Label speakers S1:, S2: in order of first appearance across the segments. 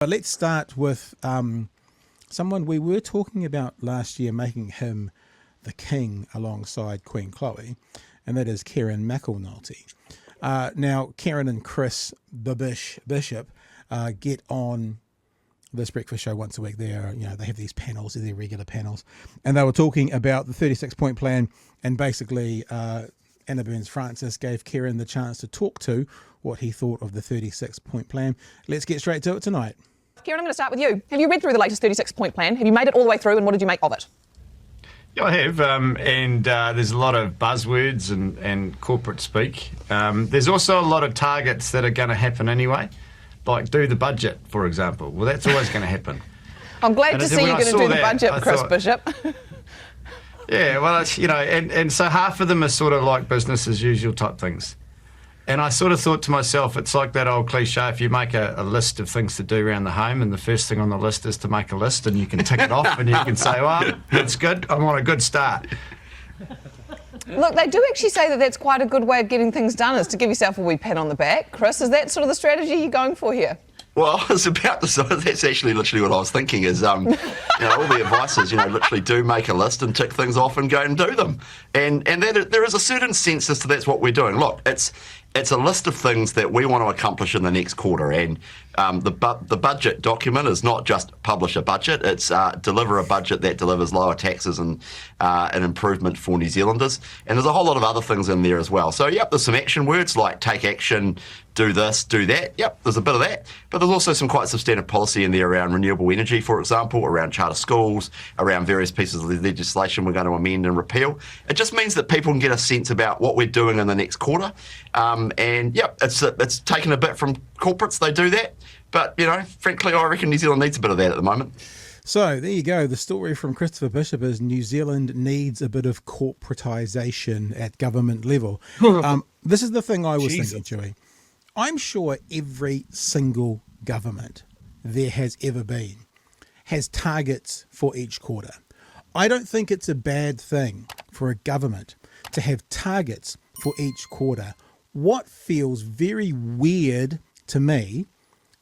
S1: But let's start with someone we were talking about last year, making him the king alongside Queen Chloe, and that is Kieran McAnulty. Now, Kieran and Chris Bishop get on this breakfast show once a week. They have these panels, they're regular panels, and they were talking about the 36-point plan, and basically Anna Burns-Francis gave Kieran the chance to talk to what he thought of the 36-point plan. Let's get straight to it tonight.
S2: Kieran, I'm going to start with you. Have you read through the latest 36-point plan? Have you made it all the way through, and what did you make of it?
S3: Yeah, I have, and there's a lot of buzzwords and corporate speak. There's also a lot of targets that are going to happen anyway, like do the budget, for example. Well, that's always going to happen.
S2: I'm glad to see you're going to do the budget, Chris Bishop.
S3: Yeah, well, and so half of them are sort of like business as usual type things. And I sort of thought to myself, it's like that old cliche, if you make a list of things to do around the home and the first thing on the list is to make a list and you can tick it off and you can say, well, that's good, I'm on a good start.
S2: Look, they do actually say that that's quite a good way of getting things done, is to give yourself a wee pat on the back. Chris, is that sort of the strategy you're going for here?
S4: Well, I was about to say, that's actually literally what I was thinking is, all the advice is, literally do make a list and tick things off and go and do them. And there is a certain sense as to that's what we're doing. Look, it's a list of things that we want to accomplish in the next quarter, and the budget document is not just publish a budget, it's deliver a budget that delivers lower taxes and an improvement for New Zealanders. And there's a whole lot of other things in there as well. So, yep, there's some action words like take action, do this, do that. Yep, there's a bit of that. But there's also some quite substantive policy in there around renewable energy, for example, around charter schools, around various pieces of legislation we're going to amend and repeal. It just means that people can get a sense about what we're doing in the next quarter. And, yep, it's taken a bit from corporates, they do that. But, frankly, I reckon New Zealand needs a bit of that at the moment.
S1: So there you go. The story from Christopher Bishop is New Zealand needs a bit of corporatisation at government level. This is the thing I was thinking, Chewie. I'm sure every single government there has ever been has targets for each quarter. I don't think it's a bad thing for a government to have targets for each quarter. What feels very weird to me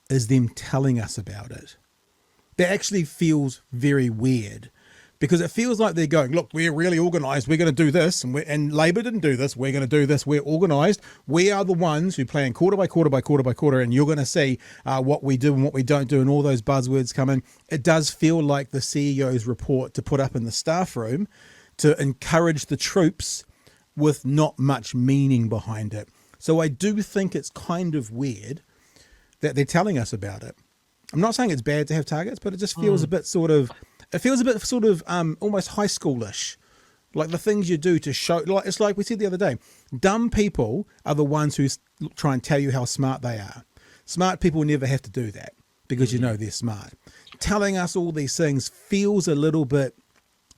S1: is them telling us about it. That actually feels very weird, because it feels like they're going, look, we're really organised, we're going to do this, and Labor didn't do this, we're going to do this, we're organised, we are the ones who plan quarter by quarter by quarter by quarter, and you're going to see what we do and what we don't do, and all those buzzwords come in. It does feel like the CEO's report to put up in the staff room to encourage the troops with not much meaning behind it. So I do think it's kind of weird that they're telling us about it. I'm not saying it's bad to have targets, but it just feels a bit almost high schoolish. Like the things you do to show, like it's like we said the other day, dumb people are the ones who try and tell you how smart they are. Smart people never have to do that because they're smart. Telling us all these things feels a little bit,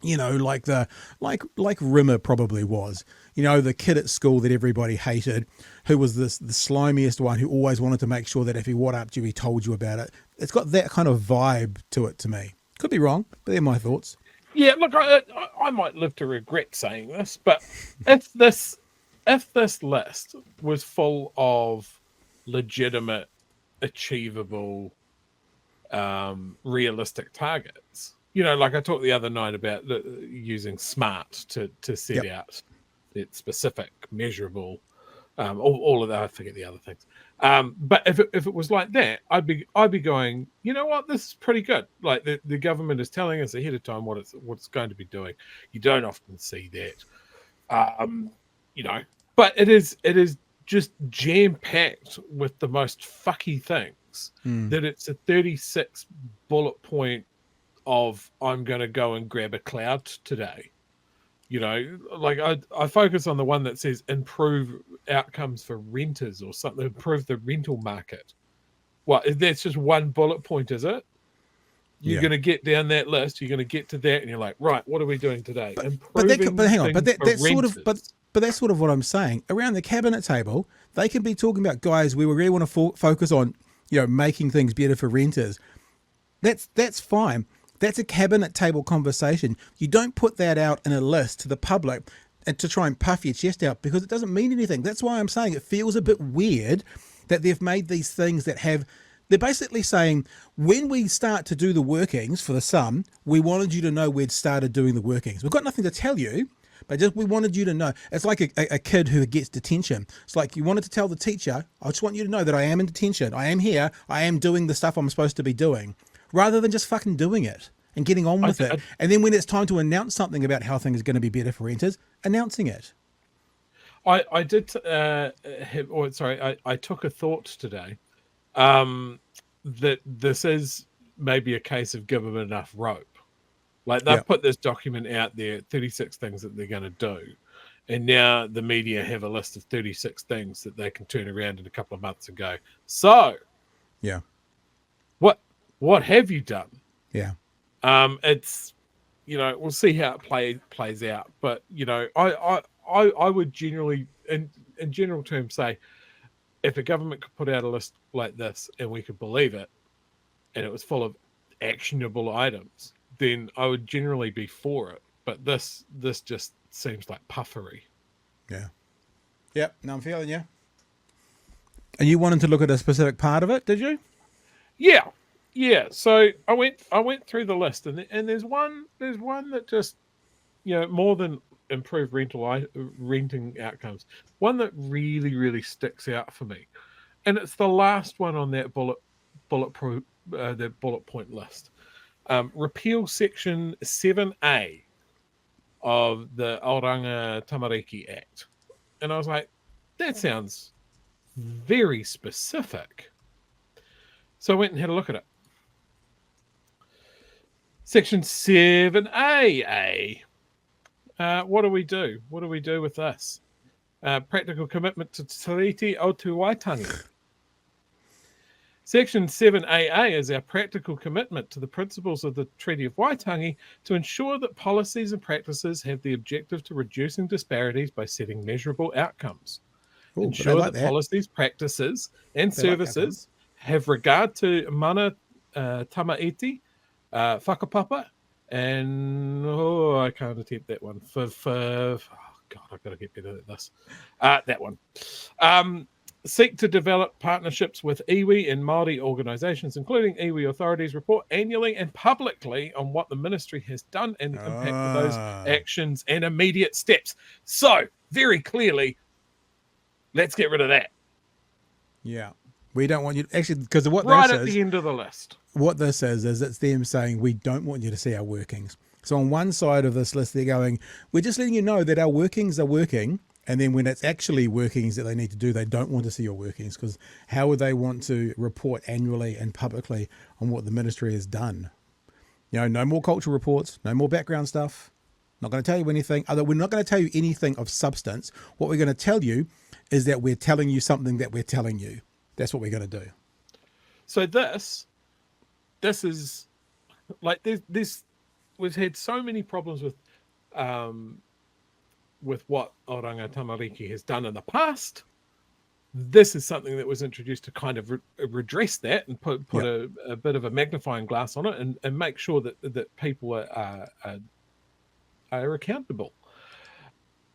S1: like Rimmer probably was. The kid at school that everybody hated, who was the slimiest one, who always wanted to make sure that if he one-upped you, he told you about it. It's got that kind of vibe to it to me. Could be wrong, but they're my thoughts.
S5: Yeah, look, I might live to regret saying this, but if this list was full of legitimate, achievable, realistic targets, like I talked the other night about using SMART to set out it's specific, measurable, all of that. I forget the other things. But if it was like that, I'd be going, you know what, this is pretty good. Like the government is telling us ahead of time what it's going to be doing. You don't often see that, But it is just jam packed with the most fucky things that it's a 36 bullet point of I'm going to go and grab a cloud today. Like I focus on the one that says improve outcomes for renters or something, improve the rental market. Well, that's just one bullet point, is it? You're going to get down that list, you're going to get to that, and you're like, right, what are we doing today?
S1: But hang on, that's sort of what I'm saying. Around the cabinet table, they can be talking about, guys, we really want to focus on, making things better for renters. That's fine. That's a cabinet table conversation. You don't put that out in a list to the public and to try and puff your chest out, because it doesn't mean anything. That's why I'm saying it feels a bit weird that they've made these things that have They're basically saying, when we start to do the workings for the sum, we wanted you to know we'd started doing the workings. We've got nothing to tell you, but just we wanted you to know. It's like a kid who gets detention. It's like you wanted to tell the teacher, I just want you to know that I am in detention. I am here. I am doing the stuff I'm supposed to be doing, rather than just fucking doing it and getting on with it. And then when it's time to announce something about how things are going to be better for renters, announcing it.
S5: I did I took a thought today that this is maybe a case of give them enough rope. Like they've put this document out there, 36 things that they're going to do, and now the media have a list of 36 things that they can turn around in a couple of months and go, so what have you done? It's, you know, we'll see how it plays out, but you know, I would generally, in general terms, say if a government could put out a list like this and we could believe it, and it was full of actionable items, then I would generally be for it. But this just seems like puffery.
S1: Yeah. Yep. No, I'm feeling you. And you wanted to look at a specific part of it, did you?
S5: Yeah. So I went through the list, and there's one that just, you know, more than improve renting outcomes, one that really sticks out for me, and it's the last one on that bullet point list. Repeal Section 7A of the Aoranga Tamariki Act, and I was like, that sounds very specific. So I went and had a look at it. Section 7A. What do we do? What do we do with this? Practical commitment to Te Tiriti o Te Waitangi. Section 7AA is our practical commitment to the principles of the Treaty of Waitangi to ensure that policies and practices have the objective to reducing disparities by setting measurable outcomes.
S1: Ooh,
S5: ensure that policies, practices, and services have regard to mana tamaiti, whakapapa, and I can't attempt that one. Oh God, I've got to get better at this. That one. Seek to develop partnerships with iwi and Māori organisations, including iwi authorities, report annually and publicly on what the ministry has done and the impact of those actions and immediate steps. So, very clearly, let's get rid of that.
S1: Yeah. We don't want you to, actually, because of what
S5: right
S1: this
S5: at
S1: is,
S5: the end of the list.
S1: What this is it's them saying we don't want you to see our workings. So on one side of this list, they're going, we're just letting you know that our workings are working. And then when it's actually workings that they need to do, they don't want to see your workings, because how would they want to report annually and publicly on what the ministry has done? You know, no more cultural reports, no more background stuff. Not going to tell you anything. We're not going to tell you anything of substance. What we're going to tell you is that we're telling you something that we're telling you. That's what we're going to do.
S5: So this is like this. We've had so many problems with what Aoranga Tamariki has done in the past. This is something that was introduced to kind of redress that and put a bit of a magnifying glass on it and make sure that people are accountable.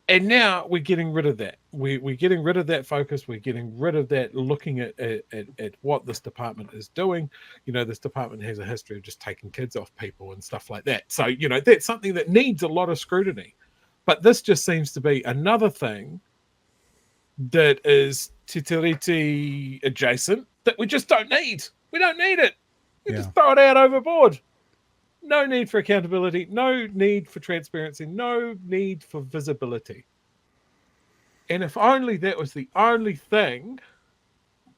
S5: And now we're getting rid of that. We're getting rid of that focus. We're getting rid of that looking at what this department is doing. You know, this department has a history of just taking kids off people and stuff like that. So, you know, that's something that needs a lot of scrutiny. But this just seems to be another thing that is Te Tiriti adjacent that we just don't need. We don't need it. We just throw it out overboard. No need for accountability, no need for transparency, no need for visibility. And if only that was the only thing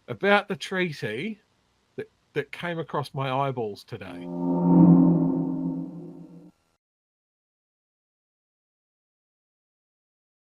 S5: about the treaty that came across my eyeballs today.